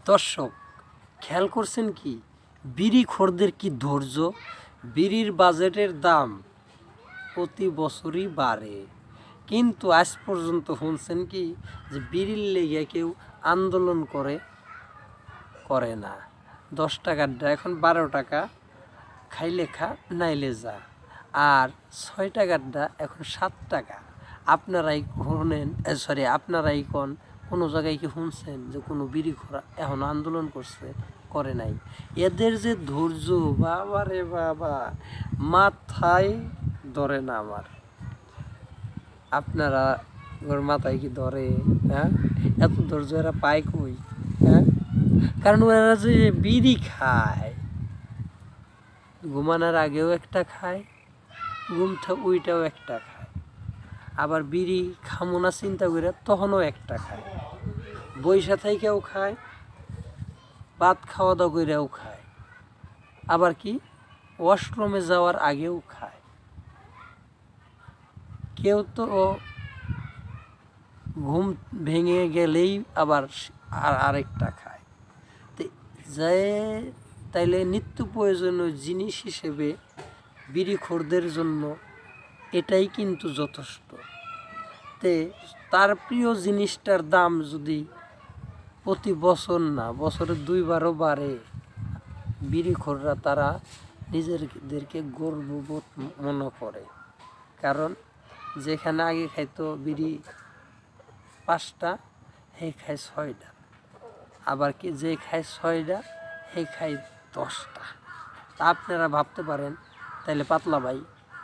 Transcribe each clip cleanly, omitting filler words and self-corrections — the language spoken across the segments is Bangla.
দর্শক খেয়াল করছেন কি বিড়ি খোরদের কি ধৈর্য। বিড়ির বাজেটের দাম প্রতি বছরই বাড়ে, কিন্তু আজ পর্যন্ত শুনছেন কি যে বিড়ির লেগে কেউ আন্দোলন করে না। 10 টাকারটা এখন 12 টাকা, খাইলে খা নাইলে যা। আর 6 টাকারটা এখন 7 টাকা। আপনারাই শোনেন, আপনারাই কোনো জায়গায় কি শুনছেন যে কোনো বিড়িখোরা এখন আন্দোলন করে নাই? এদের যে ধৈর্য, বাবা রে বাবা, মাথায় ধরে না আমার। আপনারা ওর মাথায় কি ধরে? হ্যাঁ, এত ধৈর্য এরা পায় কই? হ্যাঁ, কারণ ওরা যে বিড়ি খায়, ঘুমানোর আগেও একটা খায়, ওইটাও একটা খায়, আবার বিড়ি খামো না চিন্তা করে তখনও একটা খায়, বৈশা থাইকেও খায়, ভাত খাওয়া দাওয়া করেও খায়, আবার কি ওয়াশরুমে যাওয়ার আগেও খায়। কেউ তো ঘুম ভেঙে গেলেই আবার আরেকটা খায়। যে তাইলে নিত্য প্রয়োজনীয় জিনিস হিসেবে বিড়িখোরদের জন্য এটাই কিন্তু যথেষ্ট। তার প্রিয় জিনিসটার দাম যদি প্রতি বছর না, বছরে 2 বারও বাড়ে, বিড়িখোররা তারা নিজেদেরকে গর্ববোধ মনে করে। কারণ যেখানে আগে খাইতো বিড়ি 5টা, হে খায় 6টা, আবার কি যে খায় 6টা হে খায় 10টা। তা আপনারা ভাবতে পারেন তাইলে পাতলা ভাই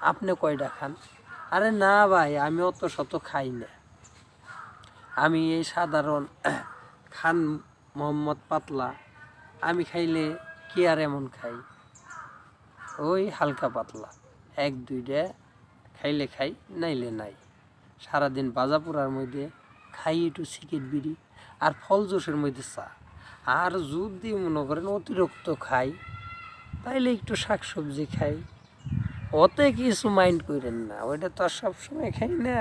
আপনি কয়টা খান? আরে না ভাই, আমি অত শত খাই না, আমি এই সাধারণ খান মোহাম্মদ পাতলা। আমি খাইলে কি আর এমন খাই, ওই হালকা পাতলা 1-2টা খাইলে খাই, নাইলে নাই। সারাদিন বাজা পোড়ার মধ্যে খাই একটু সিগারেট বিড়ি আর ফল জুসের মধ্যে চা। আর যদি মনে করেন অতিরিক্ত খাই তাইলে একটু শাকসবজি খাই, ওতে কিছু মাইন্ড করেন না, ওইটা তো আর সবসময় খাই না।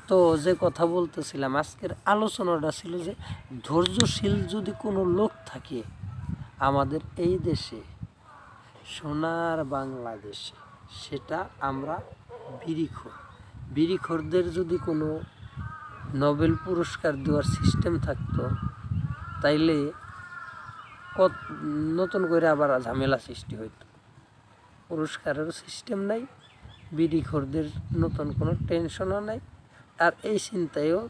তো যে কথা বলতেছিলাম, আজকের আলোচনাটা ছিল যে ধৈর্যশীল যদি কোনো লোক থাকে আমাদের এই দেশে, সোনার বাংলাদেশে, সেটা আমরা বিড়িখোরদের যদি কোনো নোবেল পুরস্কার দেওয়ার সিস্টেম থাকতো তাইলে নতুন করে আবার ঝামেলা সৃষ্টি হইতো। পুরস্কারেরও সিস্টেম নাই, বিড়িখোরদের নতুন কোনো টেনশনও নাই, আর এই চিন্তায়ও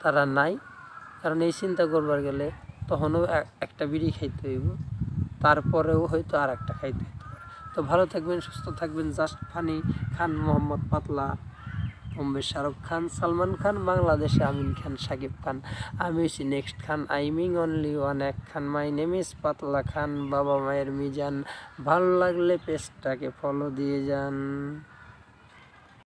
তারা নাই। কারণ এই চিন্তা করবার গেলে তখনও একটা বিড়ি খাইতে হইব, তারপরেও হয়তো আর একটা খাইতে হইতে পারে। তো ভালো থাকবেন, সুস্থ থাকবেন। জাস্ট ফানি খান মোহাম্মদ পাতলা, বোম্বে শাহরুখ খান, সালমান খান, বাংলাদেশে আমিন খান, সাকিব খান, আমি হচ্ছি নেক্সট খান, আইমিং অনলি ওয়ান এক খান, মাই নেম ইজ পাতলা খান, বাবা মায়ের মিজান। ভালো লাগলে পেজটাকে ফলো দিয়ে যান।